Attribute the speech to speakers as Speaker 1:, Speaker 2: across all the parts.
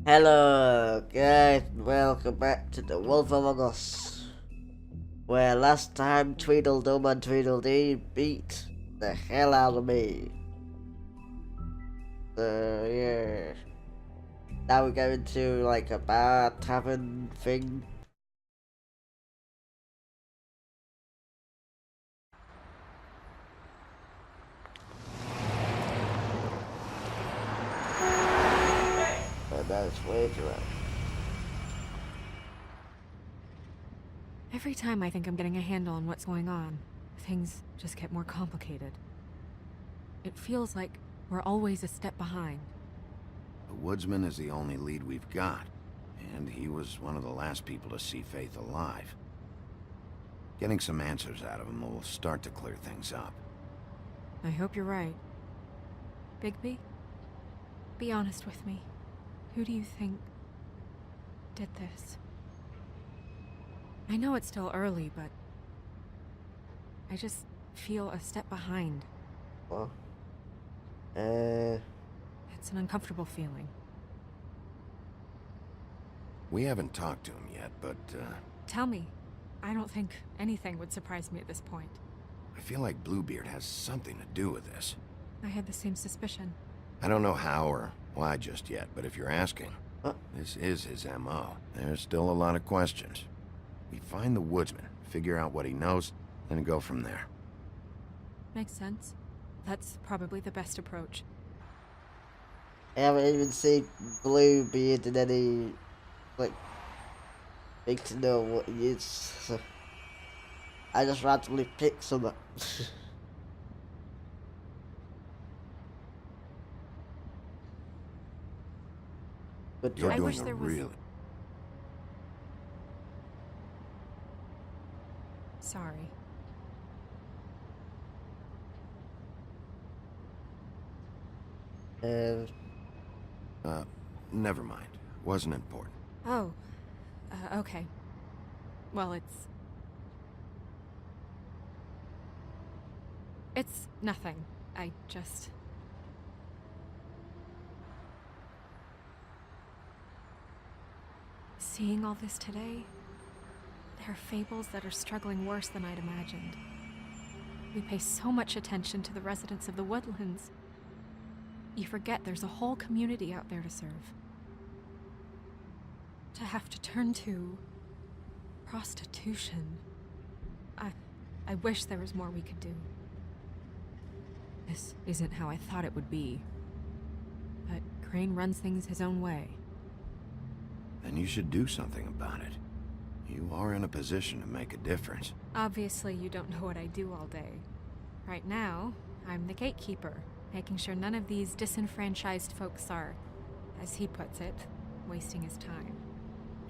Speaker 1: Hello guys, welcome back to the Wolf Among Us. Where last time Tweedledum and Tweedledee beat the hell out of me. So yeah. Now we're going to like a bar tavern thing. And that's way too right.
Speaker 2: Every time I think I'm getting a handle on what's going on, things just get more complicated. It feels like we're always a step behind.
Speaker 3: The woodsman is the only lead we've got, and he was one of the last people to see Faith alive. Getting some answers out of him will start to clear things up.
Speaker 2: I hope you're right. Bigby? Be honest with me. Who do you think did this? I know it's still early, but I just feel a step behind.
Speaker 1: Well,
Speaker 2: It's an uncomfortable feeling.
Speaker 3: We haven't talked to him yet, but
Speaker 2: Tell me. I don't think anything would surprise me at this point.
Speaker 3: I feel like Bluebeard has something to do with this.
Speaker 2: I had the same suspicion.
Speaker 3: I don't know how or why just yet, but if you're asking,
Speaker 1: Huh?
Speaker 3: this is his M.O. There's still a lot of questions. We find the woodsman, figure out what he knows, and go from there.
Speaker 2: Makes sense. That's probably the best approach.
Speaker 1: I haven't even seen Bluebeard in any like thing to know what he is. So I just randomly picked some. Good
Speaker 3: You're
Speaker 1: job.
Speaker 3: doing
Speaker 2: wish
Speaker 3: a
Speaker 2: there was-
Speaker 3: really...
Speaker 2: Sorry.
Speaker 3: Never mind. Wasn't important.
Speaker 2: Oh, okay. Well, it's nothing. I just... Seeing all this today, there are fables that are struggling worse than I'd imagined. We pay so much attention to the residents of the woodlands. You forget there's a whole community out there to serve. To have to turn to prostitution. I wish there was more we could do. This isn't how I thought it would be. But Crane runs things his own way.
Speaker 3: Then you should do something about it. You are in a position to make a difference.
Speaker 2: Obviously, you don't know what I do all day. Right now, I'm the gatekeeper, making sure none of these disenfranchised folks are, as he puts it, wasting his time.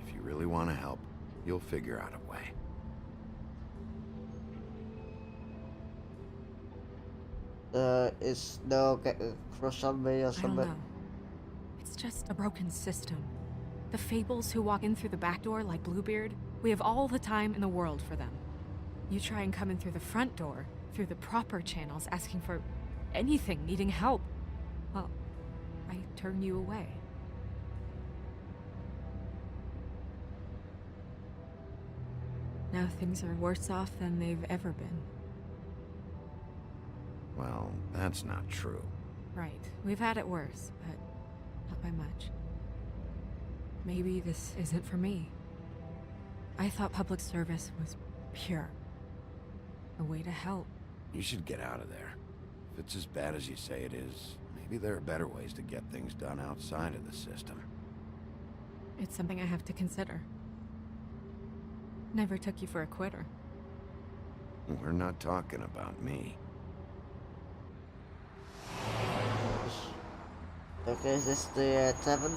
Speaker 3: If you really want to help, you'll figure out a way.
Speaker 1: Is no getting a crush on me or
Speaker 2: I don't
Speaker 1: something?
Speaker 2: know. It's just a broken system. The fables who walk in through the back door like Bluebeard, we have all the time in the world for them. You try and come in through the front door, through the proper channels, asking for anything, needing help. Well, I turn you away. Now things are worse off than they've ever been.
Speaker 3: Well, that's not true.
Speaker 2: Right. We've had it worse, but not by much. Maybe this isn't for me. I thought public service was pure. A way to help.
Speaker 3: You should get out of there. If it's as bad as you say it is, maybe there are better ways to get things done outside of the system.
Speaker 2: It's something I have to consider. Never took you for a quitter.
Speaker 3: We're not talking about me.
Speaker 1: Okay, is this the tavern?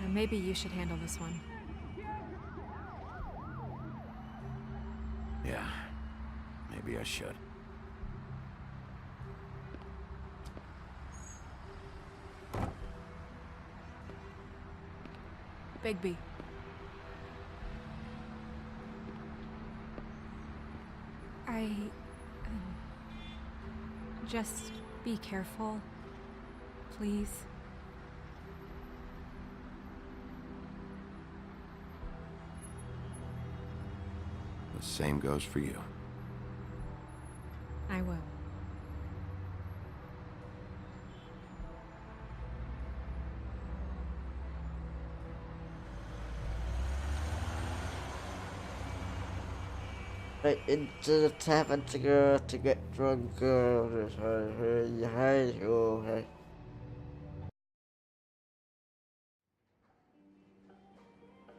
Speaker 2: Maybe you should handle this one.
Speaker 3: Yeah, maybe I should.
Speaker 2: Bigby. Just be careful. Please?
Speaker 3: The same goes for you.
Speaker 2: I will.
Speaker 1: Right into the tavern to go to get drunk.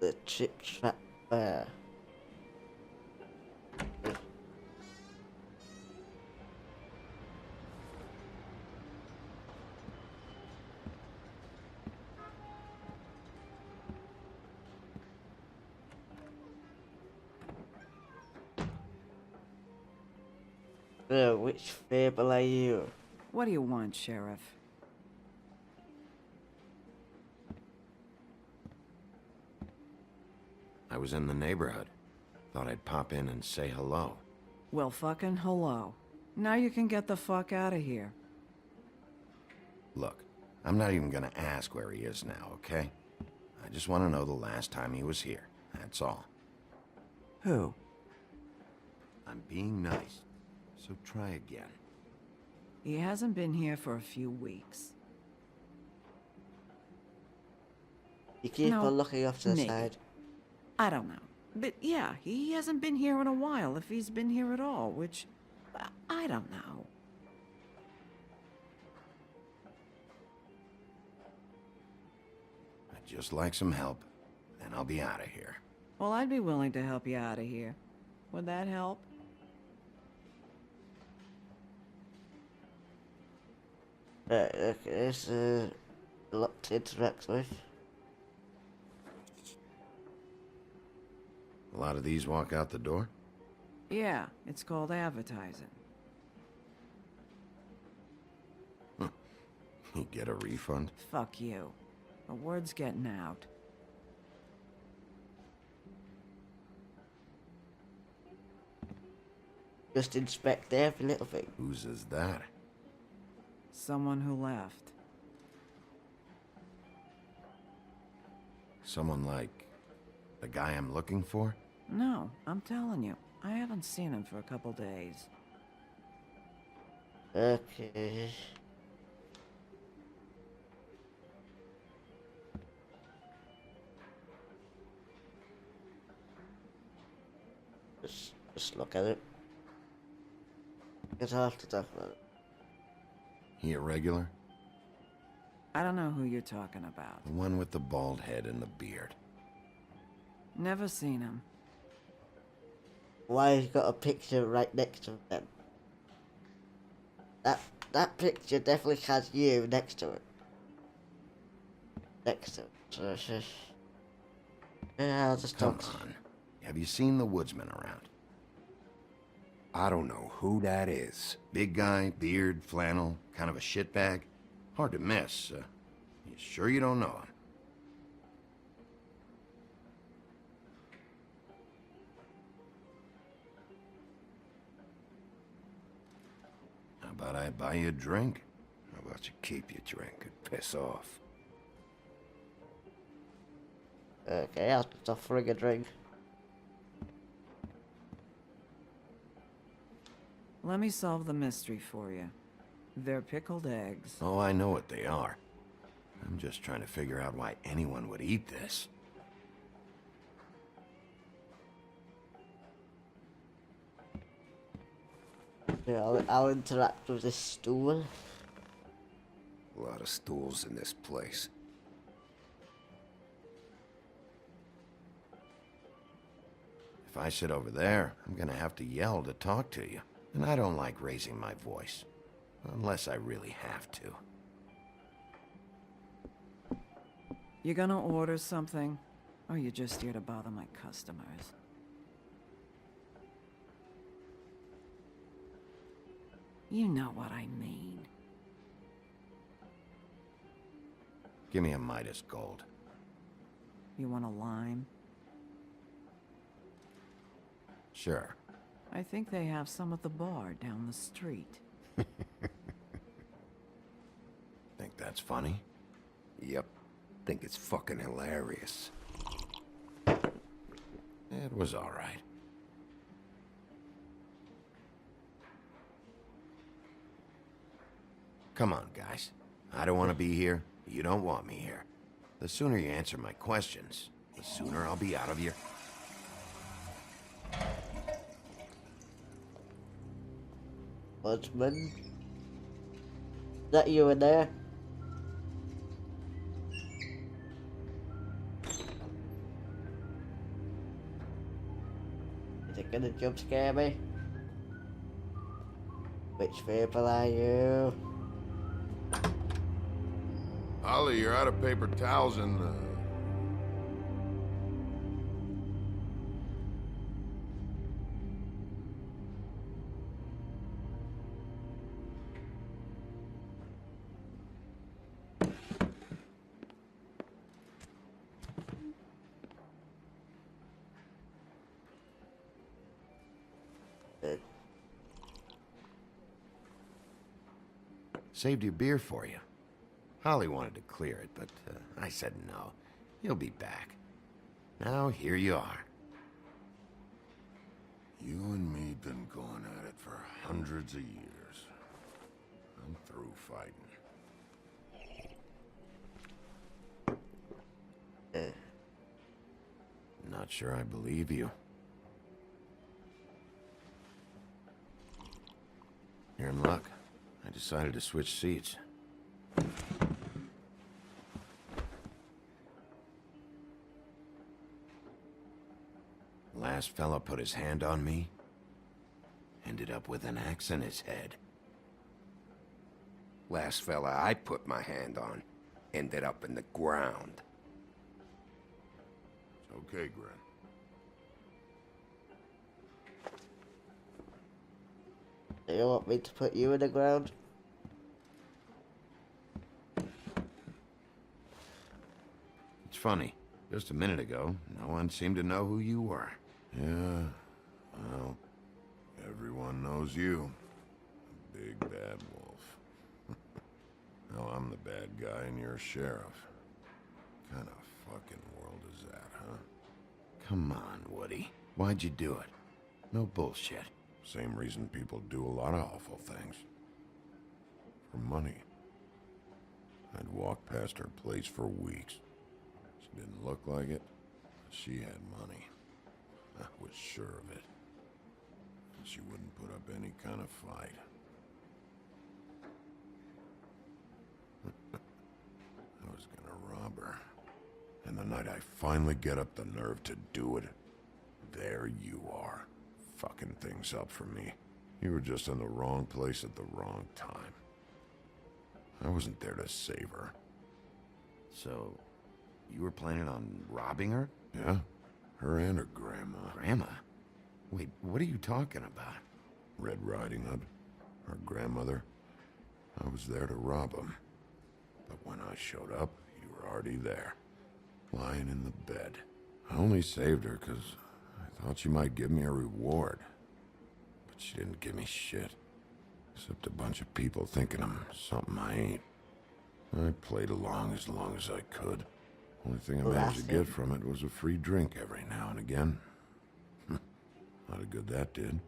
Speaker 1: The chip trap bar. Which fable are you?
Speaker 4: What do you want, Sheriff?
Speaker 3: I was in the neighborhood. Thought I'd pop in and say hello.
Speaker 4: Well, fucking hello. Now you can get the fuck out of here.
Speaker 3: Look, I'm not even gonna ask where he is now, okay? I just want to know the last time he was here. That's all.
Speaker 4: Who?
Speaker 3: I'm being nice, so try again.
Speaker 4: He hasn't been here for a few weeks.
Speaker 1: You keep
Speaker 4: No,
Speaker 1: on looking off to the
Speaker 4: maybe.
Speaker 1: side.
Speaker 4: I don't know. But yeah, he hasn't been here in a while, if he's been here at all, which... I don't know.
Speaker 3: I'd just like some help, then I'll be out of here.
Speaker 4: Well, I'd be willing to help you out of here. Would that help?
Speaker 1: Right, okay, this is a lot to interact with.
Speaker 3: A lot of these walk out the door?
Speaker 4: Yeah, it's called advertising.
Speaker 3: You get a refund?
Speaker 4: Fuck you. The word's getting out.
Speaker 1: Just inspect every little thing.
Speaker 3: Whose is that?
Speaker 4: Someone who left.
Speaker 3: Someone like the guy I'm looking for?
Speaker 4: No, I'm telling you. I haven't seen him for a couple days.
Speaker 1: Okay. Just look at it. Get off to talk about it.
Speaker 3: He a regular?
Speaker 4: I don't know who you're talking about.
Speaker 3: The one with the bald head and the beard.
Speaker 4: Never seen him.
Speaker 1: Why you got a picture right next to him then? That picture definitely has you next to it. Next to it. So it's just... Yeah, I'll just
Speaker 3: Come
Speaker 1: talk.
Speaker 3: on. Have you seen the woodsman around?
Speaker 5: I don't know who that is.
Speaker 3: Big guy, beard, flannel, kind of a shitbag. Hard to miss. You sure you don't know him? How about I buy you a drink?
Speaker 5: How about you keep your drink and piss off?
Speaker 1: Okay, I'll just offering a drink.
Speaker 4: Let me solve the mystery for you. They're pickled eggs.
Speaker 3: Oh, I know what they are. I'm just trying to figure out why anyone would eat this.
Speaker 1: Yeah, I'll interact with this stool.
Speaker 5: A lot of stools in this place.
Speaker 3: If I sit over there, I'm gonna have to yell to talk to you. And I don't like raising my voice. Unless I really have to.
Speaker 4: You gonna order something? Or you just here to bother my customers? You know what I mean.
Speaker 3: Give me a Midas Gold.
Speaker 4: You want a lime?
Speaker 3: Sure.
Speaker 4: I think they have some at the bar down the street.
Speaker 3: Think that's that's funny?
Speaker 5: Yep. Think it's fucking hilarious.
Speaker 3: It was all right. Come on, guys. I don't want to be here. You don't want me here. The sooner you answer my questions, the sooner I'll be out of here.
Speaker 1: Woodsman? Is that you in there? Is it gonna jump scare me? Which people are you?
Speaker 6: Ollie, you're out of paper towels and,
Speaker 3: Saved your beer for you. Holly wanted to clear it, but I said no. You'll be back. Now, here you are.
Speaker 6: You and me been going at it for hundreds of years. I'm through fighting.
Speaker 3: Not sure I believe you. You're in luck. I decided to switch seats. Last fella put his hand on me, ended up with an axe in his head.
Speaker 5: Last fella I put my hand on ended up in the ground.
Speaker 6: It's okay, Gren.
Speaker 1: Do you want me to put you in the ground?
Speaker 3: It's funny. Just a minute ago, no one seemed to know who you were.
Speaker 6: Yeah, well, everyone knows you. The big bad wolf. Now I'm the bad guy and you're a sheriff. What kind of fucking world is that, huh?
Speaker 3: Come on, Woody. Why'd you do it? No bullshit.
Speaker 6: Same reason people do a lot of awful things. For money. I'd walk past her place for weeks. She didn't look like it, but she had money. I was sure of it. And she wouldn't put up any kind of fight. I was gonna rob her. And the night I finally get up the nerve to do it, there you are, fucking things up for me. You were just in the wrong place at the wrong time. I wasn't there to save her.
Speaker 3: So, you were planning on robbing her?
Speaker 6: Yeah, her and her grandma.
Speaker 3: Grandma? Wait, what are you talking about?
Speaker 6: Red Riding Hood, her grandmother. I was there to rob them. But when I showed up, you were already there, lying in the bed. I only saved her because I thought she might give me a reward. But she didn't give me shit. Except a bunch of people thinking I'm something I ain't. I played along as I could. Only thing I managed to get from it was a free drink every now and again. Not a good that did.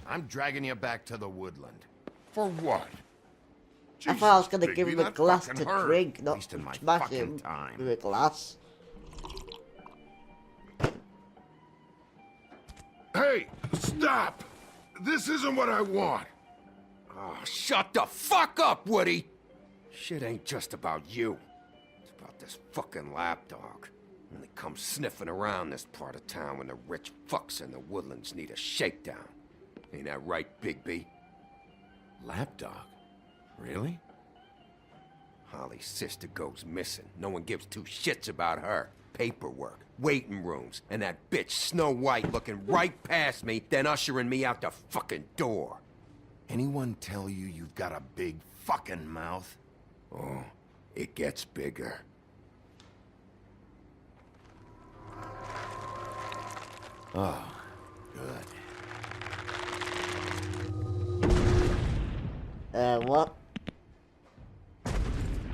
Speaker 3: I'm dragging you back to the woodland.
Speaker 6: For what?
Speaker 1: I thought I was gonna
Speaker 6: Jesus,
Speaker 1: give him
Speaker 6: Bigby,
Speaker 1: a
Speaker 6: that
Speaker 1: glass
Speaker 6: fucking
Speaker 1: to
Speaker 6: hurt.
Speaker 1: drink, not
Speaker 3: Wasting my
Speaker 1: smash
Speaker 3: fucking
Speaker 1: him
Speaker 3: time.
Speaker 1: with a glass.
Speaker 6: Hey, stop! This isn't what I want.
Speaker 5: Oh, shut the fuck up, Woody! Shit ain't just about you. It's about this fucking lapdog. Only comes sniffing around this part of town when the rich fucks in the woodlands need a shakedown. Ain't that right, Bigby?
Speaker 3: Lapdog? Really?
Speaker 5: Holly's sister goes missing. No one gives two shits about her. Paperwork, waiting rooms, and that bitch Snow White looking right past me, then ushering me out the fucking door.
Speaker 3: Anyone tell you you've got a big fucking mouth?
Speaker 5: Oh, it gets bigger.
Speaker 3: Oh, good.
Speaker 1: What?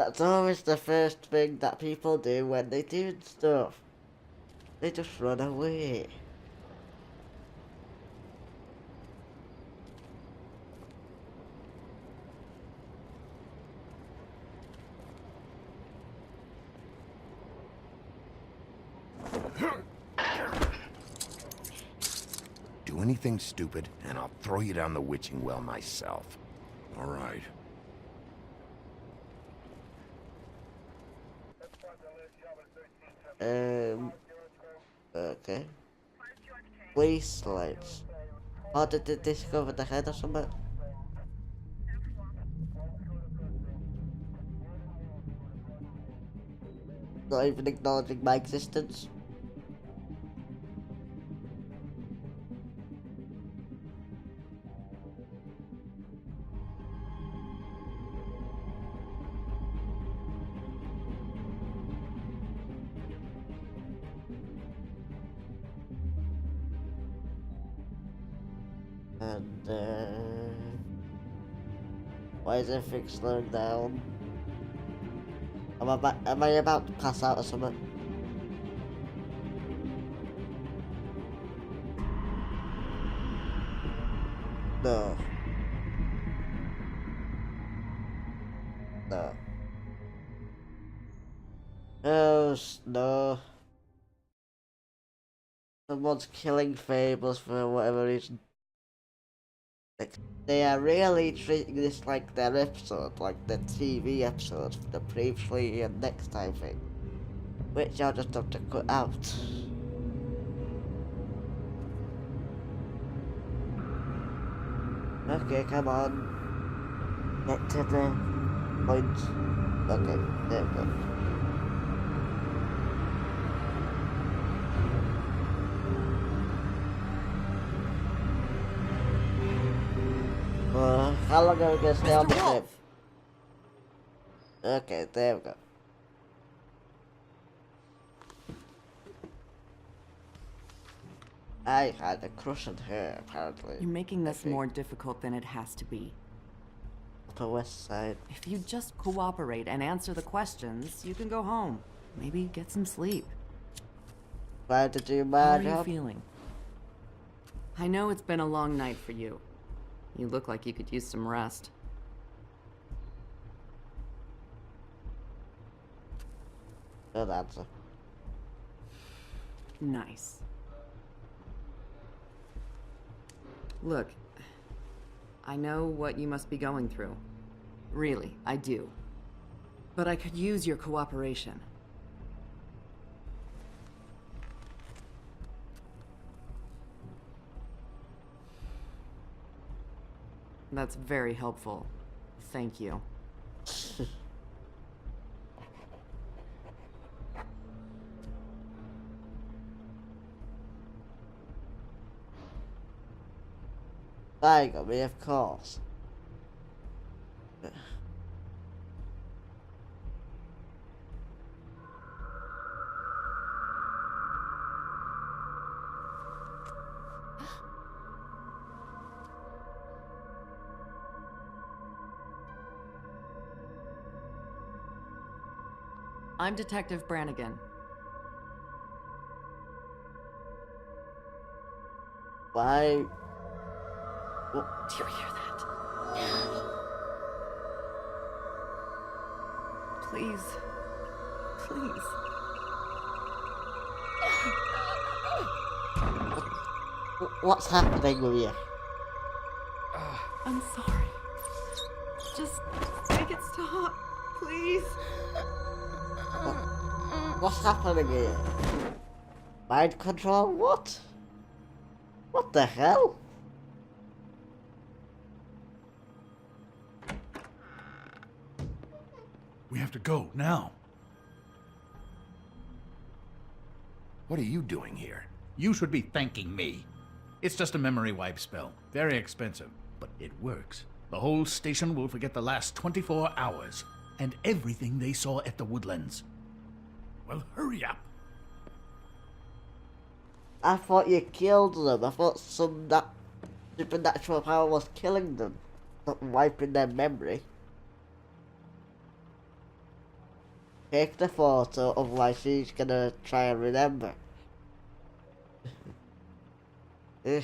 Speaker 1: That's always the first thing that people do when they do stuff. They just run away.
Speaker 3: Do anything stupid, and I'll throw you down the witching well myself.
Speaker 6: All right.
Speaker 1: Okay. Wastelands. How did they discover the head or something? Not even acknowledging my existence. And why is everything slowing down? Am I about to pass out or something? No. No. Oh, no. Someone's killing fables for whatever reason. Like, they are really treating this like their episode, like the TV episodes for the previously and next time thing. Which I'll just have to cut out. Okay, come on. Get to the point. Okay, there we go. How long are we gonna stay on the ship? Okay, there we go. I had a crush on her, apparently.
Speaker 4: You're making this more difficult than it has to be.
Speaker 1: Upper West Side.
Speaker 4: If you just cooperate and answer the questions, you can go home. Maybe get some sleep.
Speaker 1: Trying to do
Speaker 4: How
Speaker 1: my
Speaker 4: are you
Speaker 1: job.
Speaker 4: feeling? I know it's been a long night for you. You look like you could use some rest.
Speaker 1: Good answer.
Speaker 4: Nice. Look, I know what you must be going through. Really, I do. But I could use your cooperation. That's very helpful. Thank you.
Speaker 1: There got me, of course.
Speaker 4: I'm Detective Brannigan.
Speaker 1: Why?
Speaker 4: Do you hear that? Please. Please.
Speaker 1: What's happening with you?
Speaker 4: I'm sorry. Just make it stop, please.
Speaker 1: What's happening here? Mind control? What? What the hell?
Speaker 7: We have to go, now.
Speaker 3: What are you doing here?
Speaker 7: You should be thanking me. It's just a memory wipe spell. Very expensive, but it works. The whole station will forget the last 24 hours, and everything they saw at the Woodlands. Well, hurry up.
Speaker 1: I thought you killed them. I thought that supernatural power was killing them, not wiping their memory. take the photo, otherwise she's gonna try and remember. Ugh.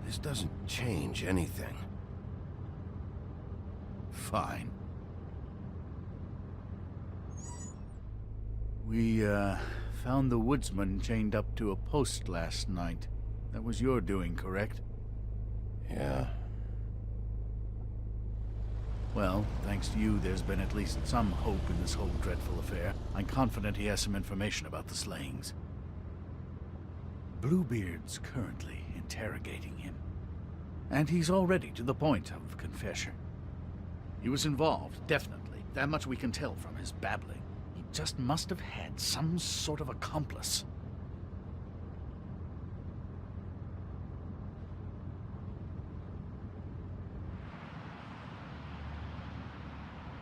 Speaker 3: This doesn't change anything.
Speaker 7: Fine. We, found the woodsman chained up to a post last night. That was your doing, correct?
Speaker 3: Yeah.
Speaker 7: Well, thanks to you, there's been at least some hope in this whole dreadful affair. I'm confident he has some information about the slayings. Bluebeard's currently interrogating him. And he's already to the point of confession. He was involved, definitely. That much we can tell from his babbling. He just must have had some sort of accomplice.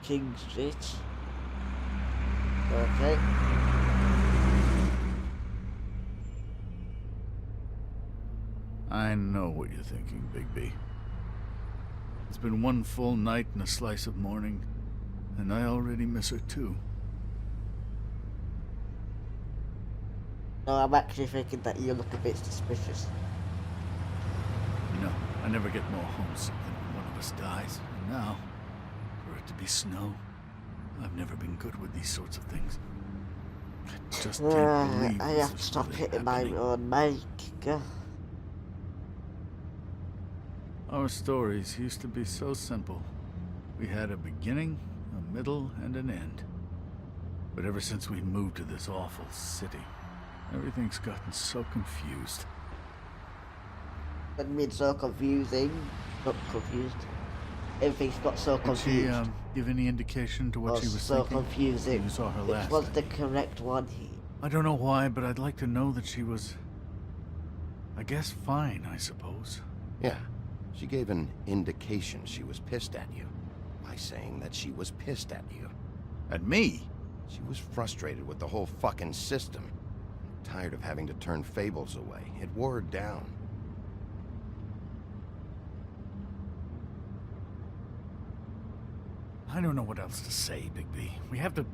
Speaker 1: King Street. Okay.
Speaker 7: I know what you're thinking, Bigby. It's been one full night and a slice of morning, and I already miss her too.
Speaker 1: No, I'm actually thinking that you look a bit suspicious.
Speaker 7: No, I never get more homesick than when one of us dies. And now, for it to be snow, I've never been good with these sorts of things. I just can't believe
Speaker 1: I
Speaker 7: this
Speaker 1: have to
Speaker 7: is
Speaker 1: stop
Speaker 7: really
Speaker 1: hitting my
Speaker 7: happening.
Speaker 1: own mic. Ugh.
Speaker 7: Our stories used to be so simple. We had a beginning, a middle, and an end. But ever since we moved to this awful city, everything's gotten so confused.
Speaker 1: That means so confusing. Not confused. Everything's got so
Speaker 7: Did she,
Speaker 1: confused.
Speaker 7: give any indication to what
Speaker 1: Oh,
Speaker 7: she was
Speaker 1: so
Speaker 7: thinking?
Speaker 1: confusing.
Speaker 7: You saw her
Speaker 1: Which
Speaker 7: last
Speaker 1: was
Speaker 7: time.
Speaker 1: the correct one here?
Speaker 7: I don't know why, but I'd like to know that she was... I guess fine, I suppose.
Speaker 3: Yeah. She gave an indication she was pissed at you. By saying that she was pissed at you.
Speaker 7: At me?
Speaker 3: She was frustrated with the whole fucking system. Tired of having to turn Fables away. It wore her down.
Speaker 7: I don't know what else to say, Bigby. We have to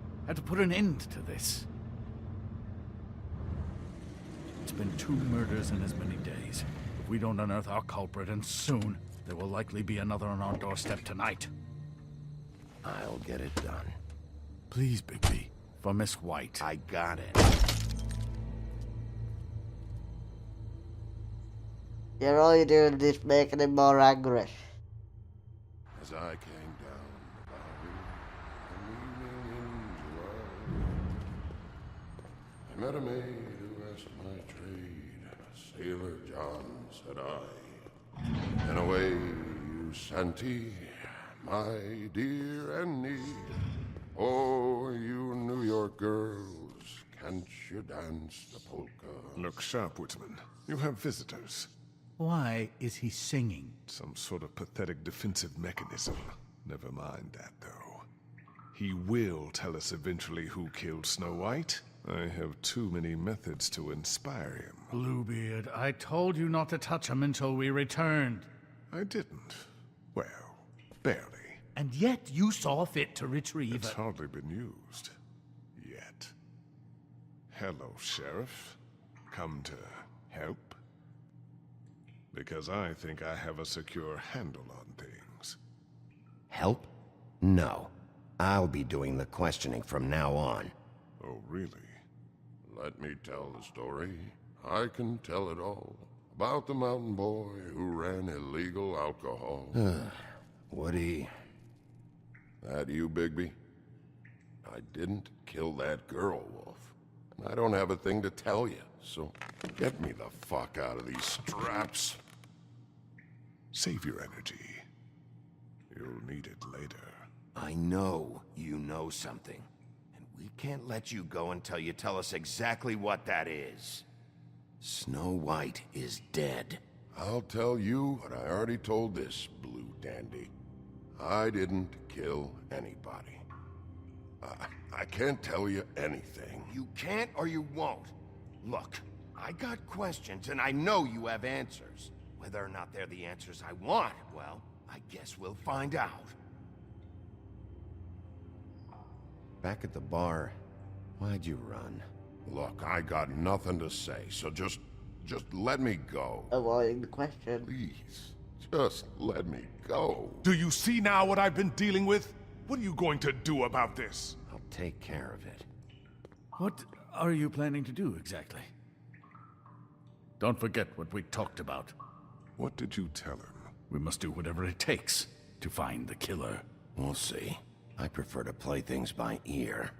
Speaker 7: put an end to this. It's been 2 murders in as many days. If we don't unearth our culprit, and soon, there will likely be another on our doorstep tonight.
Speaker 3: I'll get it done.
Speaker 7: Please, Bigby. For Miss White.
Speaker 3: I got it.
Speaker 1: You're all you're doing is making him more angry.
Speaker 6: As I came down the valley, an evening in July, I met a maid who asked my trade. Sailor John, said I. And away you Santy, my dear Annie. Oh, you New York girls, can't you dance the polka?
Speaker 8: Look sharp, Woodsman. You have visitors.
Speaker 7: Why is he singing?
Speaker 8: Some sort of pathetic defensive mechanism. Never mind that, though. He will tell us eventually who killed Snow White. I have too many methods to inspire him.
Speaker 7: Bluebeard, I told you not to touch him until we returned.
Speaker 8: I didn't. Well, barely.
Speaker 7: And yet you saw fit to retrieve
Speaker 8: It's
Speaker 7: it.
Speaker 8: hardly been used. Yet. Hello, Sheriff. Come to help? Because I think I have a secure handle on things.
Speaker 3: Help? No. I'll be doing the questioning from now on.
Speaker 8: Oh, really?
Speaker 6: Let me tell the story. I can tell it all. About the mountain boy who ran illegal alcohol.
Speaker 3: Woody...
Speaker 6: That you, Bigby? I didn't kill that girl, Wolf. And I don't have a thing to tell you, so get me the fuck out of these straps.
Speaker 8: Save your energy. You'll need it later.
Speaker 3: I know.
Speaker 5: you know something. And we can't let you go until you tell us exactly what that is. Snow White is dead.
Speaker 6: I'll tell you what I already told this blue dandy. I didn't kill anybody. I can't tell you anything.
Speaker 5: You can't or you won't. Look, I got questions and I know you have answers. Whether or not they're the answers I want, well, I guess we'll find out.
Speaker 3: Back at the bar, why'd you run?
Speaker 6: Look, I got nothing to say, so just let me go.
Speaker 1: Avoiding the question.
Speaker 6: Please, just let me go.
Speaker 8: Do you see now what I've been dealing with? What are you going to do about this?
Speaker 3: I'll take care of it.
Speaker 7: What are you planning to do exactly? Don't forget what we talked about.
Speaker 8: What did you tell him?
Speaker 7: We must do whatever it takes to find the killer.
Speaker 3: We'll see. I prefer to play things by ear.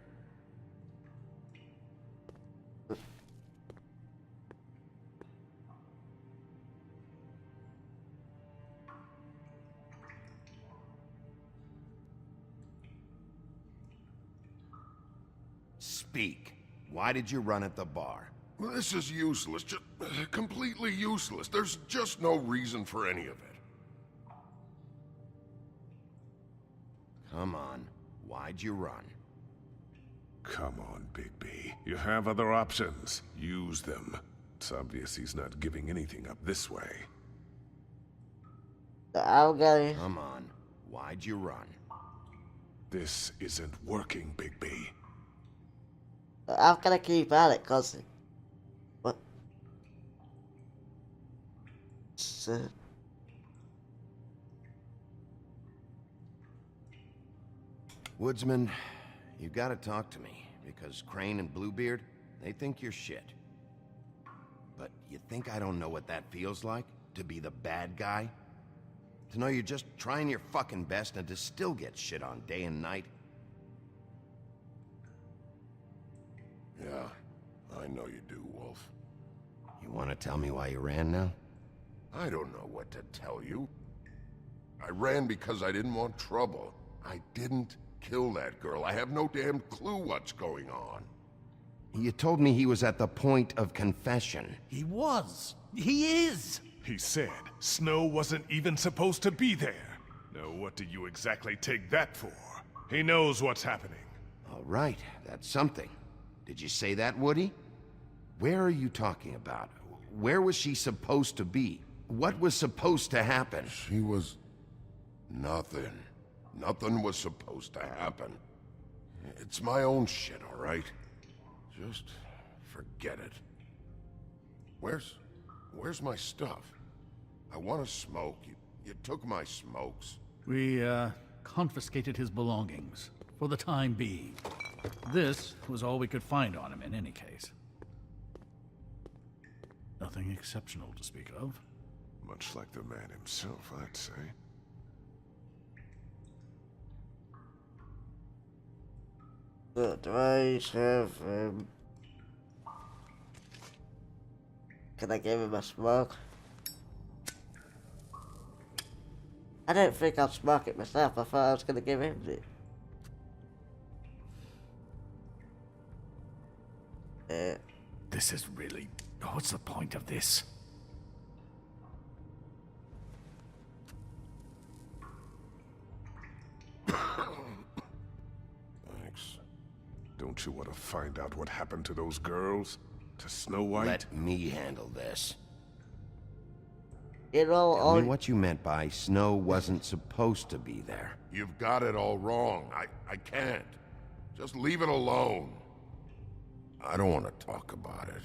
Speaker 5: Speak. Why did you run at the bar?
Speaker 6: Well, this is useless, just completely useless. There's just no reason for any of it.
Speaker 5: Come on. Why'd you run?
Speaker 8: Come on, Bigby. You have other options. Use them. It's obvious he's not giving anything up this way.
Speaker 1: I'm gonna...
Speaker 5: Come on. Why'd you run?
Speaker 8: This isn't working, Bigby.
Speaker 1: I'm gonna keep at it, cause... What? So...
Speaker 5: Woodsman, you gotta talk to me, because Crane and Bluebeard, they think you're shit. But you think I don't know what that feels like? To be the bad guy? To know you're just trying your fucking best and to still get shit on day and night?
Speaker 6: Yeah, I know you do, Wolf.
Speaker 5: You wanna tell me why you ran now?
Speaker 6: I don't know what to tell you. I ran because I didn't want trouble. I didn't kill that girl. I have no damn clue what's going on.
Speaker 5: You told me he was at the point of confession.
Speaker 7: He was. He is.
Speaker 8: He said Snow wasn't even supposed to be there. Now what do you exactly take that for? He knows what's happening.
Speaker 5: All right, that's something. Did you say that, Woody? Where are you talking about? Where was she supposed to be? What was supposed to happen?
Speaker 6: She was... nothing. Nothing was supposed to happen. It's my own shit, all right? Just forget it. Where's my stuff? I want to smoke. You took my smokes.
Speaker 7: We, confiscated his belongings, for the time being. This was all we could find on him in any case. Nothing exceptional to speak of.
Speaker 8: Much like the man himself, I'd say.
Speaker 1: Do I have, Can I give him a smoke? I don't think I'll smoke it myself. I thought I was gonna give him it.
Speaker 7: This is really... What's the point of this?
Speaker 6: Thanks.
Speaker 8: Don't you want to find out what happened to those girls? To Snow White?
Speaker 5: Let me handle this.
Speaker 1: You know,
Speaker 5: Tell me what you meant by Snow wasn't supposed to be there.
Speaker 6: You've got it all wrong. I can't. Just leave it alone. I don't want to talk about it.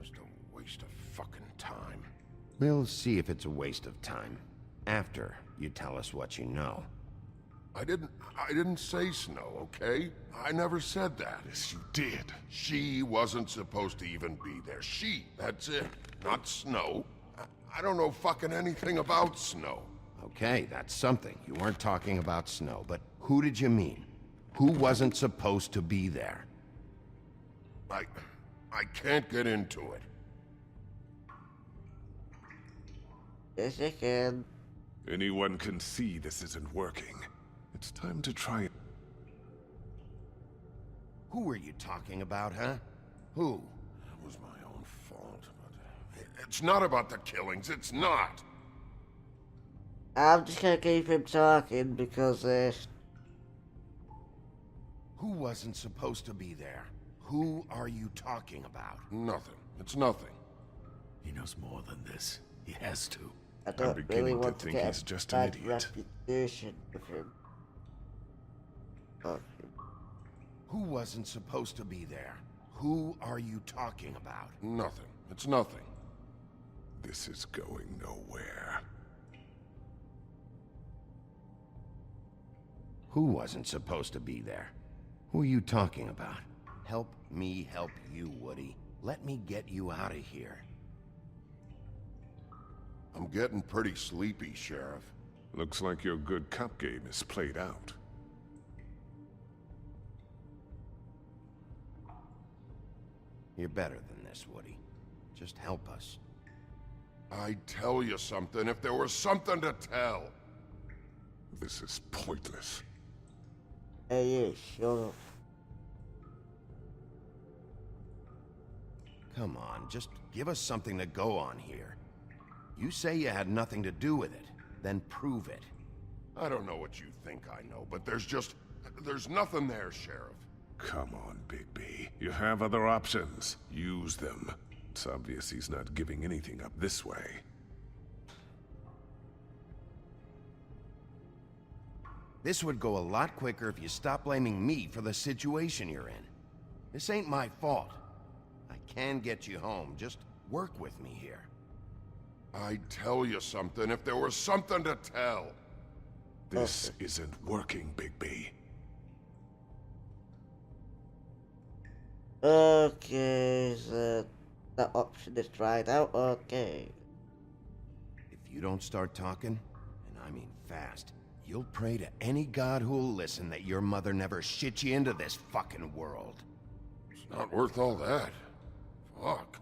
Speaker 6: Just a waste of fucking time.
Speaker 5: We'll see if it's a waste of time. After you tell us what you know.
Speaker 6: I didn't say Snow, okay? I never said that.
Speaker 8: Yes, you did.
Speaker 6: She wasn't supposed to even be there. She, that's it. Not Snow. I don't know fucking anything about Snow.
Speaker 5: Okay, that's something. You weren't talking about Snow, but who did you mean? Who wasn't supposed to be there?
Speaker 6: I can't get into it.
Speaker 1: yes, you can.
Speaker 8: Anyone can see this isn't working. It's time to try it.
Speaker 5: Who are you talking about, huh? Who?
Speaker 6: It was my own fault, but it's not about the killings, it's not!
Speaker 1: I'm just gonna keep him talking because,
Speaker 5: Who wasn't supposed to be there? Who are you talking about?
Speaker 6: Nothing. It's nothing.
Speaker 7: He knows more than this. He has to.
Speaker 1: I don't really
Speaker 8: beginning to
Speaker 1: want to
Speaker 8: think
Speaker 1: get
Speaker 8: he's
Speaker 1: a
Speaker 8: just an
Speaker 1: bad
Speaker 8: idiot.
Speaker 1: reputation with him. Okay.
Speaker 5: Who wasn't supposed to be there? Who are you talking about?
Speaker 6: Nothing. It's nothing.
Speaker 8: This is going nowhere.
Speaker 5: Who wasn't supposed to be there? Who are you talking about? Help me help you, Woody. Let me get you out of here.
Speaker 6: I'm getting pretty sleepy, Sheriff.
Speaker 8: Looks like your good cop game is played out.
Speaker 5: You're better than this, Woody. Just help us.
Speaker 6: I'd tell you something if there was something to tell.
Speaker 8: This is pointless.
Speaker 1: Hey, yeah, shut up.
Speaker 5: Come on, just give us something to go on here. You say you had nothing to do with it, then prove it.
Speaker 6: I don't know what you think I know, but there's nothing there, Sheriff.
Speaker 8: Come on, Bigby. You have other options. Use them. It's obvious he's not giving anything up this way.
Speaker 5: This would go a lot quicker if you stopped blaming me for the situation you're in. This ain't my fault. I can get you home. Just work with me here.
Speaker 6: I'd tell you something if there was something to tell.
Speaker 8: This isn't working, Bigby.
Speaker 1: Okay, so that option is tried out. Okay.
Speaker 5: If you don't start talking, and I mean fast, you'll pray to any god who'll listen that your mother never shit you into this fucking world.
Speaker 6: It's not worth all that. Fuck.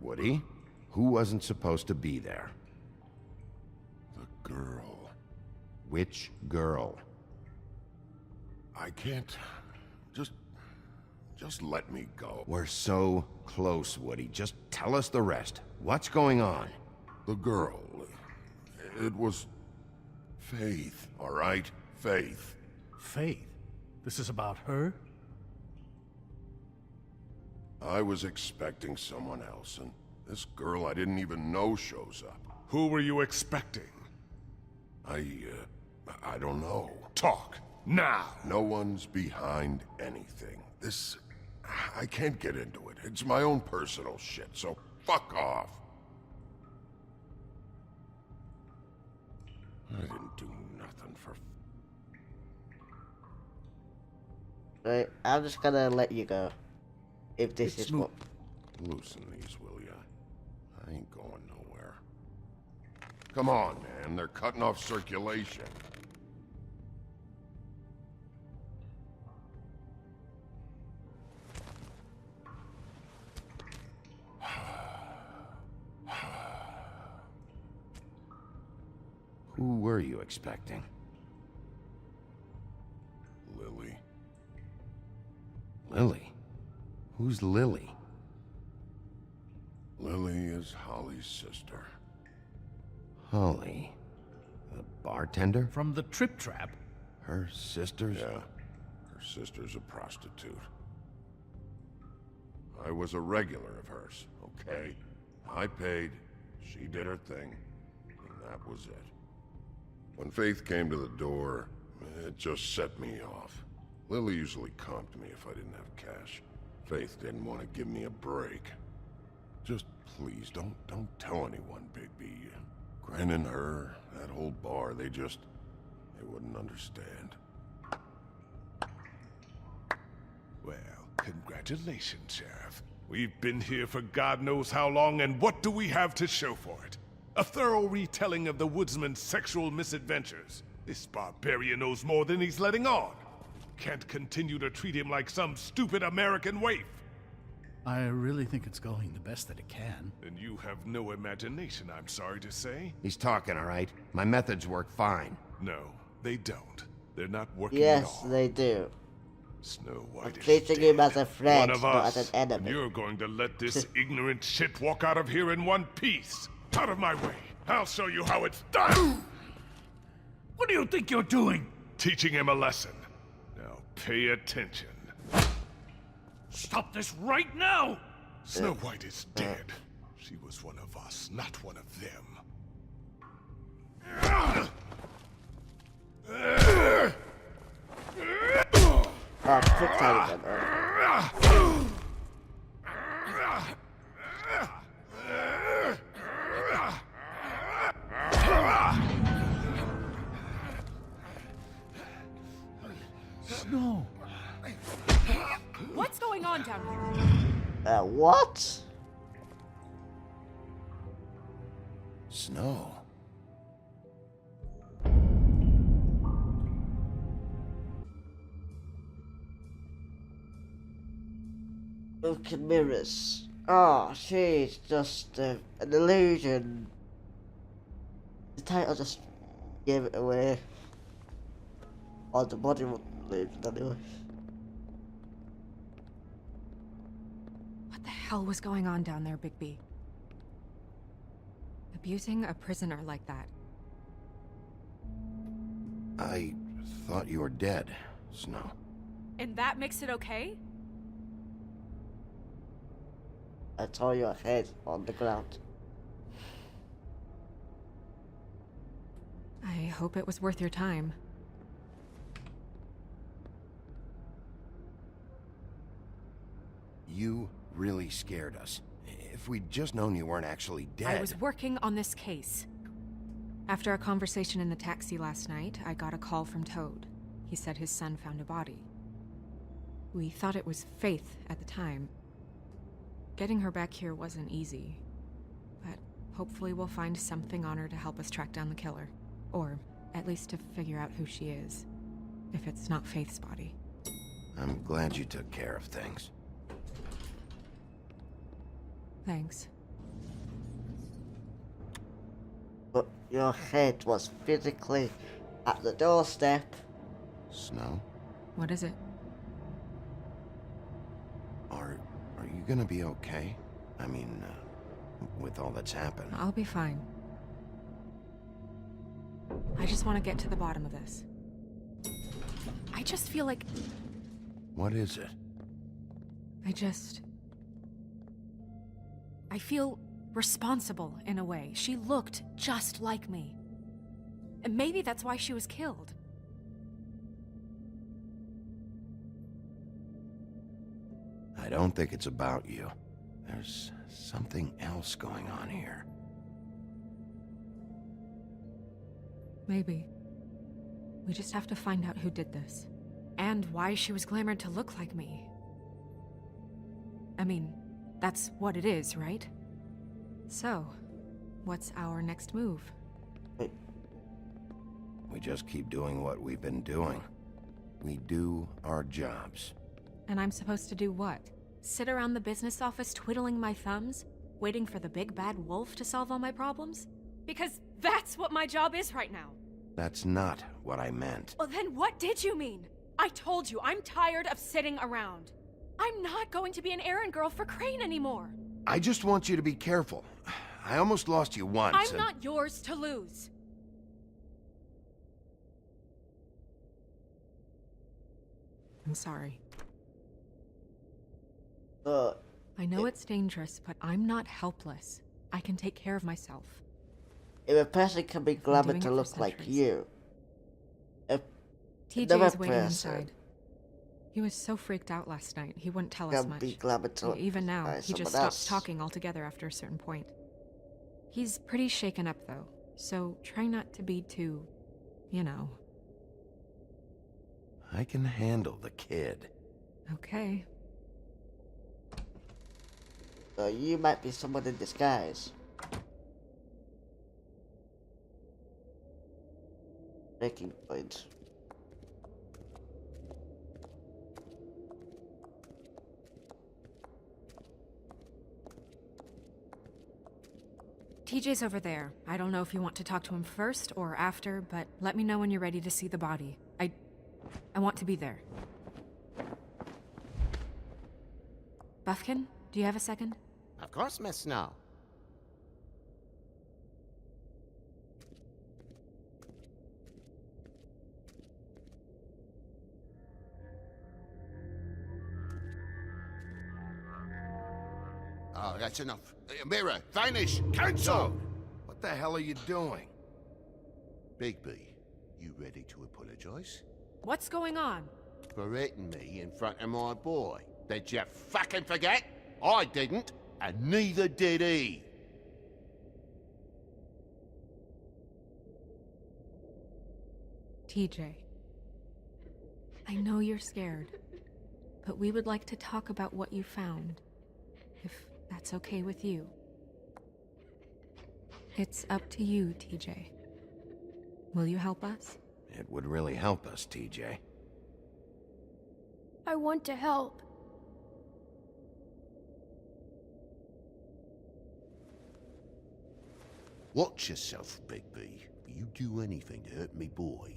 Speaker 5: Woody, who wasn't supposed to be there?
Speaker 6: The girl.
Speaker 5: Which girl?
Speaker 6: I can't... Just let me go.
Speaker 5: We're so close, Woody. Just tell us the rest. What's going on?
Speaker 6: The girl. It was... Faith, all right? Faith.
Speaker 7: Faith? This is about her?
Speaker 6: I was expecting someone else, and this girl I didn't even know shows up.
Speaker 8: Who were you expecting?
Speaker 6: I don't know.
Speaker 8: Talk, now!
Speaker 6: No one's behind anything. This... I can't get into it. It's my own personal shit, so fuck off. I didn't do nothing for...
Speaker 1: Right, I'm just gonna let you go. If this is what...
Speaker 6: Loosen these, will ya? I ain't going nowhere. Come on, man. They're cutting off circulation.
Speaker 5: Who were you expecting?
Speaker 6: Lily.
Speaker 5: Lily? Who's Lily?
Speaker 6: Lily is Holly's sister.
Speaker 5: Holly. The bartender?
Speaker 7: From the Trip Trap?
Speaker 5: Her sister's?
Speaker 6: Yeah. Her sister's a prostitute. I was a regular of hers, okay? I paid, she did her thing, and that was it. When Faith came to the door, it just set me off. Lily usually comped me if I didn't have cash. Faith didn't want to give me a break. Just please, don't tell anyone, Bigby. Gren and her, that whole bar, they wouldn't understand.
Speaker 8: Well, congratulations, Sheriff. We've been here for God knows how long, and what do we have to show for it? A thorough retelling of the woodsman's sexual misadventures. This barbarian knows more than he's letting on. Can't continue to treat him like some stupid American waif.
Speaker 7: I really think it's going the best that it can.
Speaker 8: And you have no imagination, I'm sorry to say.
Speaker 5: He's talking, all right? My methods work fine.
Speaker 8: No, they don't. They're not working at
Speaker 1: Yes,
Speaker 8: all.
Speaker 1: they do.
Speaker 8: Snow
Speaker 1: I'm
Speaker 8: White is
Speaker 1: treating him as a
Speaker 8: dead.
Speaker 1: friend,
Speaker 8: One of
Speaker 1: not
Speaker 8: us.
Speaker 1: as an enemy.
Speaker 8: And you're going to let this ignorant shit walk out of here in one piece. Out of my way. I'll show you how it's done.
Speaker 7: What do you think you're doing?
Speaker 8: Teaching him a lesson. Now pay attention.
Speaker 7: Stop this right now!
Speaker 8: Snow White is dead. She was one of us, not one of them.
Speaker 1: Oh, quick time again.
Speaker 7: Snow.
Speaker 2: What's going on down here?
Speaker 1: What?
Speaker 3: Snow.
Speaker 1: Broken mirrors. Oh, she's just an illusion. The title just gave it away. Or the body would leave it anyway.
Speaker 2: What the hell was going on down there, Bigby? Abusing a prisoner like that.
Speaker 3: I thought you were dead, Snow.
Speaker 2: And that makes it okay?
Speaker 1: I saw your head on the ground.
Speaker 2: I hope it was worth your time.
Speaker 3: You really scared us. If we'd just known you weren't actually dead...
Speaker 2: I was working on this case. After our conversation in the taxi last night, I got a call from Toad. He said his son found a body. We thought it was Faith at the time. Getting her back here wasn't easy. But hopefully we'll find something on her to help us track down the killer. Or at least to figure out who she is. If it's not Faith's body.
Speaker 3: I'm glad you took care of things.
Speaker 2: Thanks.
Speaker 1: But your head was physically at the doorstep.
Speaker 3: Snow?
Speaker 2: What is it?
Speaker 3: Are you gonna be okay? I mean, with all that's happened.
Speaker 2: I'll be fine. I just want to get to the bottom of this. I just feel like...
Speaker 3: What is it?
Speaker 2: I feel responsible in a way. She looked just like me. And maybe that's why she was killed.
Speaker 3: I don't think it's about you. There's something else going on here.
Speaker 2: Maybe. We just have to find out who did this. And why she was glamored to look like me. I mean, that's what it is, right? So, what's our next move?
Speaker 3: We just keep doing what we've been doing. We do our jobs.
Speaker 2: And I'm supposed to do what? Sit around the business office twiddling my thumbs? Waiting for the big bad wolf to solve all my problems? Because that's what my job is right now.
Speaker 3: That's not what I meant.
Speaker 2: Well, then what did you mean? I told you, I'm tired of sitting around. I'm not going to be an errand girl for Crane anymore.
Speaker 3: I just want you to be careful. I almost lost you once.
Speaker 2: I'm not yours to lose. I'm sorry. I know it's dangerous, but I'm not helpless. I can take care of myself.
Speaker 1: If a person can be glamored
Speaker 2: doing
Speaker 1: to
Speaker 2: it for
Speaker 1: look like
Speaker 2: centuries.
Speaker 1: you,
Speaker 2: TJ
Speaker 1: another
Speaker 2: is waiting
Speaker 1: person
Speaker 2: inside. He was so freaked out last night, he wouldn't tell us
Speaker 1: can
Speaker 2: much.
Speaker 1: be glamored to look
Speaker 2: Even now,
Speaker 1: like
Speaker 2: he just
Speaker 1: someone
Speaker 2: stops
Speaker 1: else.
Speaker 2: talking altogether after a certain point. He's pretty shaken up, though, so try not to be too, you know.
Speaker 3: I can handle the kid.
Speaker 2: Okay.
Speaker 1: So you might be someone in disguise. Breaking point.
Speaker 2: TJ's over there. I don't know if you want to talk to him first or after, but let me know when you're ready to see the body. I want to be there. Buffkin, do you have a second?
Speaker 9: Of course, Miss Snow.
Speaker 10: Oh, that's enough. Mirror, vanish, cancel!
Speaker 3: What the hell are you doing?
Speaker 10: Bigby, you ready to apologize?
Speaker 2: What's going on?
Speaker 10: For hitting me in front of my boy. Did you fucking forget? I didn't, and neither did he.
Speaker 2: TJ. I know you're scared, but we would like to talk about what you found, if that's okay with you. It's up to you, TJ. Will you help us?
Speaker 3: It would really help us, TJ.
Speaker 11: I want to help.
Speaker 10: Watch yourself, Bigby. You do anything to hurt me boy.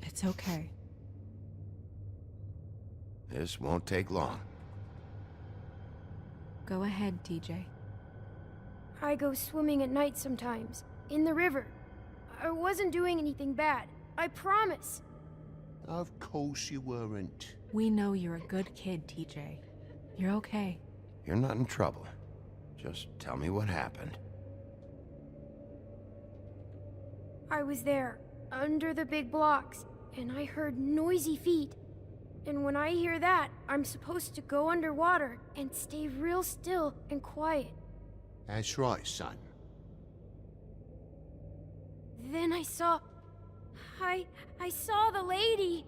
Speaker 2: It's okay.
Speaker 3: This won't take long.
Speaker 2: Go ahead, TJ.
Speaker 11: I go swimming at night sometimes, in the river. I wasn't doing anything bad. I promise.
Speaker 10: Of course you weren't.
Speaker 2: We know you're a good kid, TJ. You're okay.
Speaker 3: You're not in trouble. Just tell me what happened.
Speaker 11: I was there, under the big blocks, and I heard noisy feet. And when I hear that, I'm supposed to go underwater and stay real still and quiet.
Speaker 10: That's right, son.
Speaker 11: Then I saw the lady.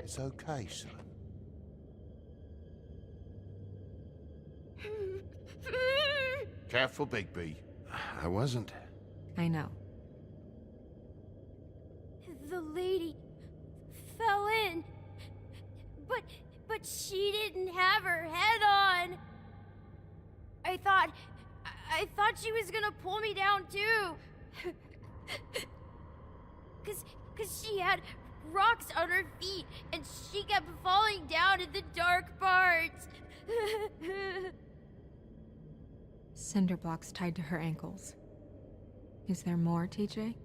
Speaker 10: It's okay, son. Careful, Bigby.
Speaker 3: I wasn't.
Speaker 2: I know.
Speaker 11: The lady fell in. But she didn't have her head on. I thought she was gonna pull me down too. Cause she had rocks on her feet and she kept falling down in the dark parts.
Speaker 2: Cinder blocks tied to her ankles. Is there more, TJ?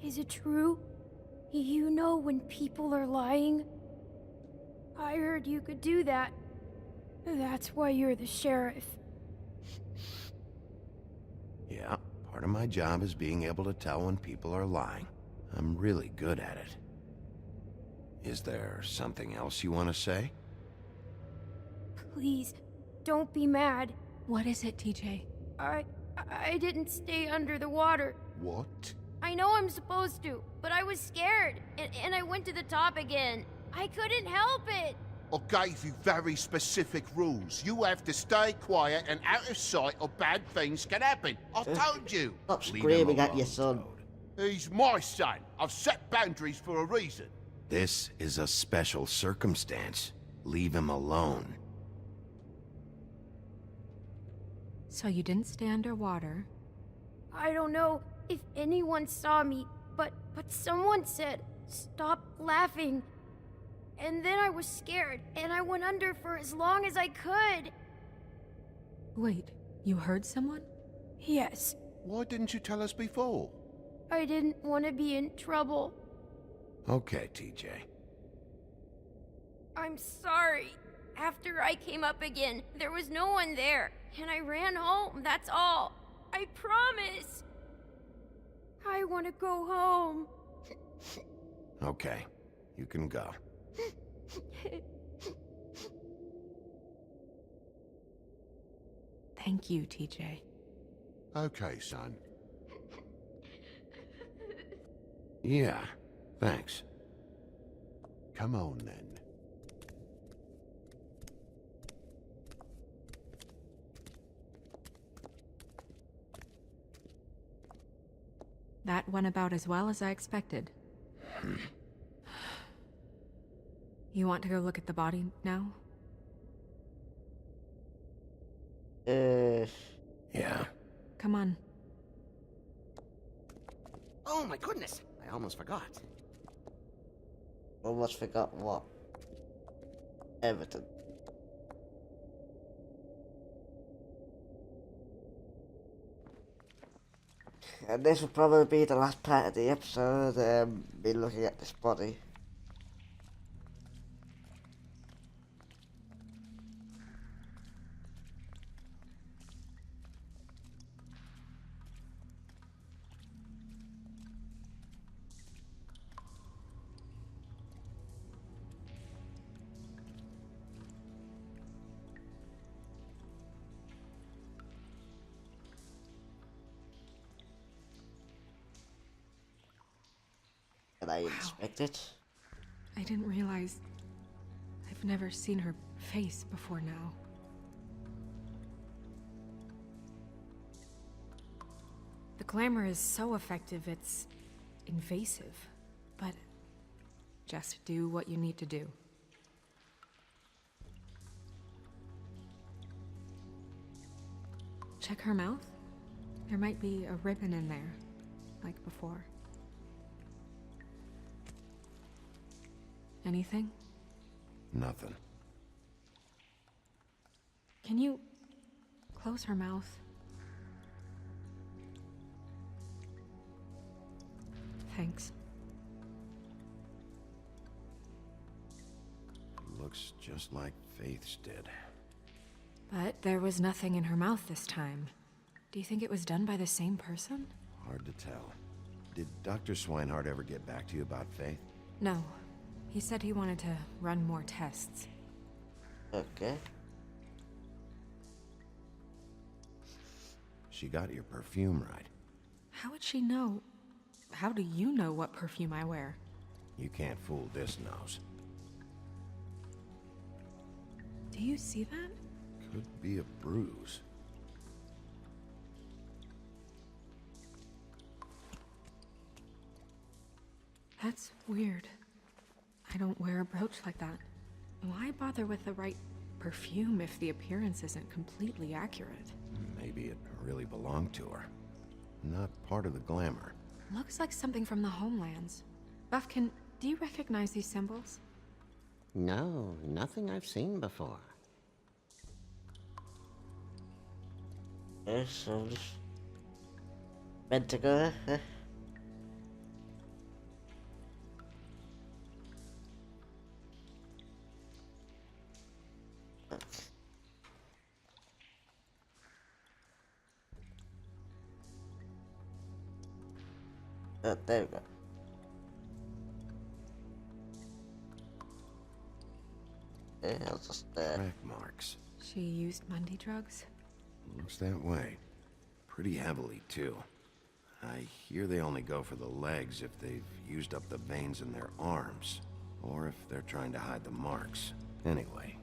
Speaker 11: Is it true? You know when people are lying? I heard you could do that. That's why you're the sheriff.
Speaker 3: Yeah, part of my job is being able to tell when people are lying. I'm really good at it. Is there something else you want to say?
Speaker 11: Please, don't be mad.
Speaker 2: What is it, TJ?
Speaker 11: I didn't stay under the water.
Speaker 10: What?
Speaker 11: I know I'm supposed to, but I was scared, and I went to the top again. I couldn't help it.
Speaker 10: I gave you very specific rules. You have to stay quiet and out of sight or bad things can happen. I told you.
Speaker 1: Stop
Speaker 3: Leave him
Speaker 1: screaming at
Speaker 3: alone,
Speaker 1: your son.
Speaker 3: Toad.
Speaker 10: He's my son. I've set boundaries for a reason.
Speaker 3: This is a special circumstance. Leave him alone.
Speaker 2: So you didn't stay underwater.
Speaker 11: I don't know if anyone saw me, but someone said, "Stop laughing." And then I was scared, and I went under for as long as I could.
Speaker 2: Wait, you heard someone?
Speaker 11: Yes,
Speaker 10: Why didn't you tell us before?
Speaker 11: I didn't want to be in trouble.
Speaker 3: Okay, TJ.
Speaker 11: I'm sorry. After I came up again, there was no one there, and I ran home, that's all. I promise. I want to go home.
Speaker 3: Okay, you can go.
Speaker 2: Thank you, TJ.
Speaker 10: Okay, son.
Speaker 3: Yeah, thanks.
Speaker 10: Come on, then.
Speaker 2: That went about as well as I expected. You want to go look at the body now?
Speaker 3: Yeah.
Speaker 2: Come on.
Speaker 9: Oh my goodness, I almost forgot.
Speaker 1: Almost forgot what. Everton. And this will probably be the last part of the episode, me looking at this body. And I inspect it.
Speaker 2: I didn't realize... I've never seen her face before now. The glamour is so effective, it's invasive. But just do what you need to do. Check her mouth. There might be a ribbon in there, like before. Anything?
Speaker 3: Nothing.
Speaker 2: Can you close her mouth? Thanks.
Speaker 3: Looks just like Faith's did.
Speaker 2: But there was nothing in her mouth this time. Do you think it was done by the same person?
Speaker 3: Hard to tell. Did Dr. Swinehart ever get back to you about Faith?
Speaker 2: No. He said he wanted to run more tests.
Speaker 1: Okay.
Speaker 3: She got your perfume right.
Speaker 2: How would she know? How do you know what perfume I wear?
Speaker 3: You can't fool this nose.
Speaker 2: Do you see that?
Speaker 3: Could be a bruise.
Speaker 2: That's weird. I don't wear a brooch like that. Why bother with the right perfume if the appearance isn't completely accurate?
Speaker 3: Maybe it really belonged to her. Not part of the glamour.
Speaker 2: Looks like something from the homelands. Buffkin, do you recognize these symbols?
Speaker 9: No, nothing I've seen before.
Speaker 1: Okay, so just meant to go, huh? There we go. Yeah, I'll just
Speaker 3: Crack marks.
Speaker 2: She used Mundy drugs?
Speaker 3: Looks that way. Pretty heavily, too. I hear they only go for the legs if they've used up the veins in their arms, or if they're trying to hide the marks. Anyway,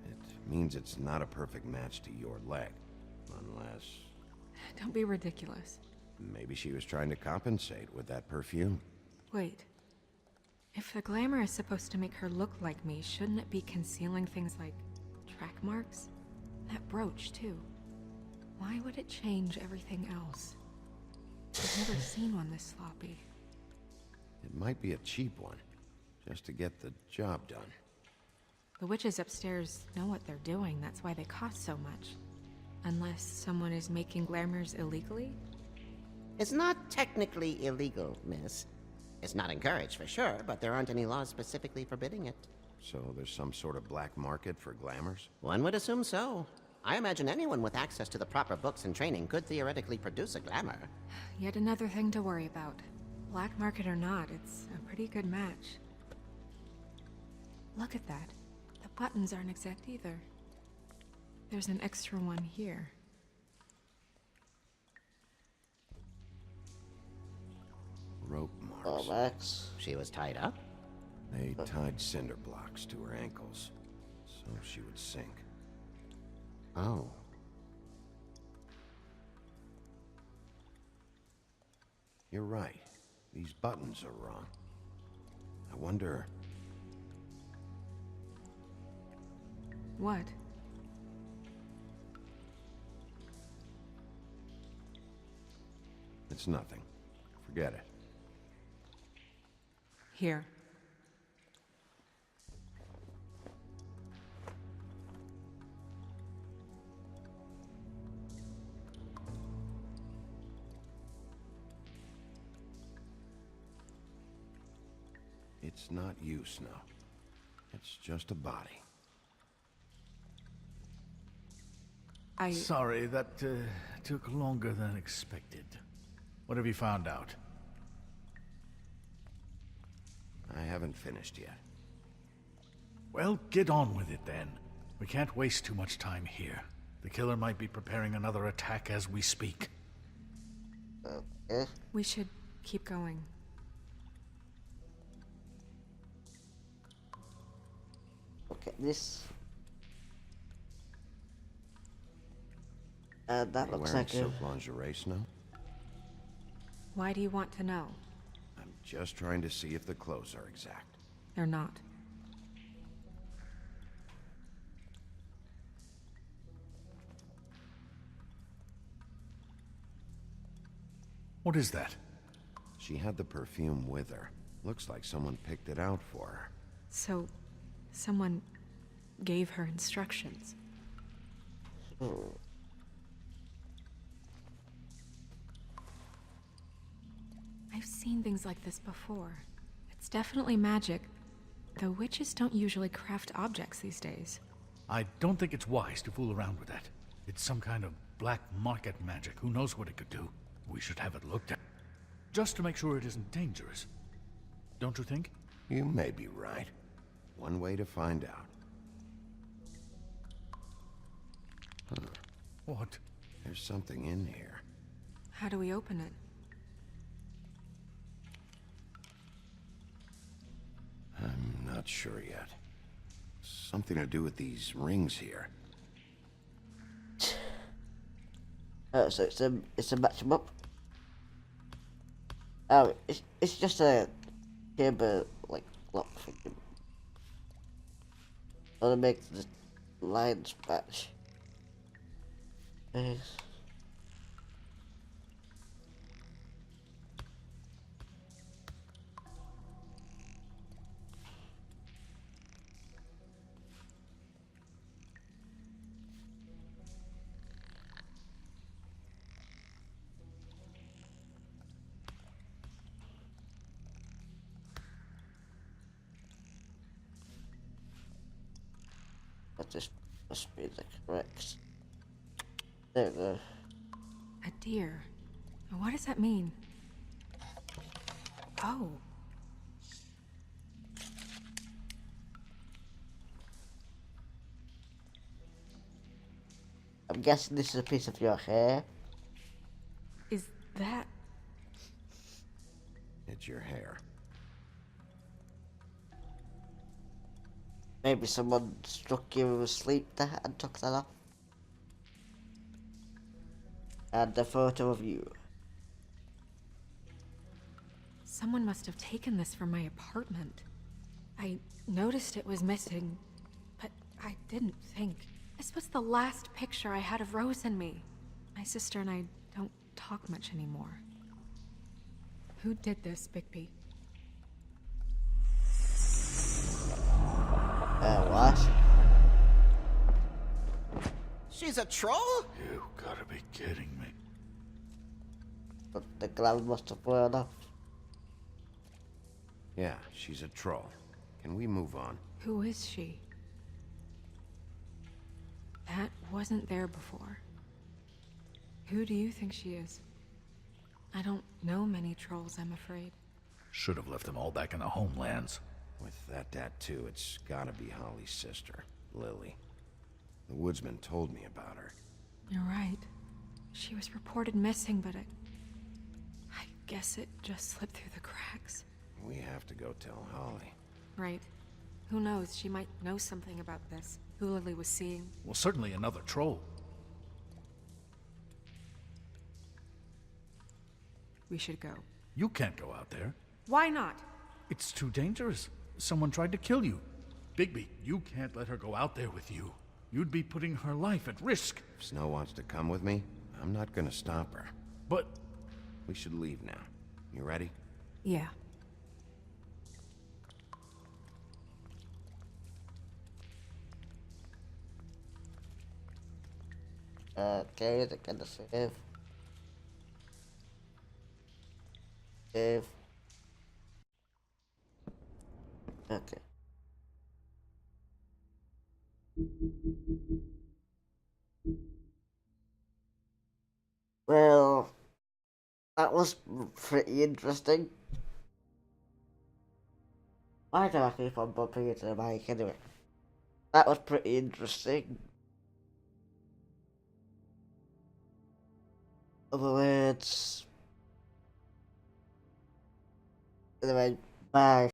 Speaker 3: it means it's not a perfect match to your leg, unless...
Speaker 2: Don't be ridiculous.
Speaker 3: Maybe she was trying to compensate with that perfume.
Speaker 2: Wait. If the glamour is supposed to make her look like me, shouldn't it be concealing things like track marks? That brooch, too. Why would it change everything else? I've never seen one this sloppy.
Speaker 3: It might be a cheap one, just to get the job done.
Speaker 2: The witches upstairs know what they're doing, that's why they cost so much. Unless someone is making glamours illegally?
Speaker 9: It's not technically illegal, miss. It's not encouraged for sure, but there aren't any laws specifically forbidding it.
Speaker 3: So there's some sort of black market for glamours?
Speaker 9: One would assume so. I imagine anyone with access to the proper books and training could theoretically produce a glamour.
Speaker 2: Yet another thing to worry about. Black market or not, it's a pretty good match. Look at that. The buttons aren't exact either. There's an extra one here.
Speaker 3: Rope marks.
Speaker 1: Oh, Max.
Speaker 9: She was tied up?
Speaker 3: They tied cinder blocks to her ankles, so she would sink.
Speaker 9: Oh.
Speaker 3: You're right. These buttons are wrong. I wonder...
Speaker 2: What?
Speaker 3: It's nothing. Forget it.
Speaker 2: Here.
Speaker 3: It's not you, Snow. It's just a body.
Speaker 7: Sorry, that took longer than expected. What have you found out?
Speaker 3: I haven't finished yet.
Speaker 7: Well, get on with it then. We can't waste too much time here. The killer might be preparing another attack as we speak.
Speaker 1: Okay.
Speaker 2: We should keep going.
Speaker 1: Okay, this. That
Speaker 3: You're
Speaker 1: looks
Speaker 3: wearing
Speaker 1: like a...
Speaker 3: silk lingerie, Snow?
Speaker 2: Why do you want to know?
Speaker 3: I'm just trying to see if the clothes are exact.
Speaker 2: They're not.
Speaker 7: What is that?
Speaker 3: She had the perfume with her. Looks like someone picked it out for her.
Speaker 2: So, someone gave her instructions.
Speaker 1: Oh.
Speaker 2: I've seen things like this before. It's definitely magic, though witches don't usually craft objects these days.
Speaker 7: I don't think it's wise to fool around with that. It's some kind of black market magic. Who knows what it could do? We should have it looked at. Just to make sure it isn't dangerous. Don't you think?
Speaker 3: You may be right. One way to find out. Huh.
Speaker 7: What?
Speaker 3: There's something in here.
Speaker 2: How do we open it?
Speaker 3: I'm not sure yet. Something to do with these rings here.
Speaker 1: So it's a match 'em up. Oh, it's just a chamber like lock thing. Gonna make the lines match. Yes. This must be the correct. There we go.
Speaker 2: A deer. What does that mean? Oh.
Speaker 1: I'm guessing this is a piece of your hair.
Speaker 2: Is that...
Speaker 3: It's your hair.
Speaker 1: Maybe someone struck you asleep there and took that off. And a photo of you.
Speaker 2: Someone must have taken this from my apartment. I noticed it was missing, but I didn't think. This was the last picture I had of Rose and me. My sister and I don't talk much anymore. Who did this, Bigby?
Speaker 1: What?
Speaker 9: She's a troll?
Speaker 7: You gotta be kidding me.
Speaker 1: But the glove must have worn off.
Speaker 3: Yeah, she's a troll. Can we move on?
Speaker 2: Who is she? That wasn't there before. Who do you think she is? I don't know many trolls, I'm afraid.
Speaker 7: Should have left them all back in the homelands.
Speaker 3: With that tattoo, it's gotta be Holly's sister, Lily. The woodsman told me about her.
Speaker 2: You're right. She was reported missing, but I guess it just slipped through the cracks.
Speaker 3: We have to go tell Holly.
Speaker 2: Right. Who knows, she might know something about this. Who Lily was seeing.
Speaker 7: Well, certainly another troll.
Speaker 2: We should go.
Speaker 7: You can't go out there.
Speaker 2: Why not?
Speaker 7: It's too dangerous. Someone tried to kill you. Bigby, you can't let her go out there with you. You'd be putting her life at risk.
Speaker 3: If Snow wants to come with me, I'm not gonna stop her.
Speaker 7: But...
Speaker 3: We should leave now. You ready?
Speaker 2: Yeah.
Speaker 1: Okay, they're gonna save. Save. Okay. Well, that was pretty interesting. Why do I keep on bumping into the mic anyway? That was pretty interesting. Other words. Anyway, bye.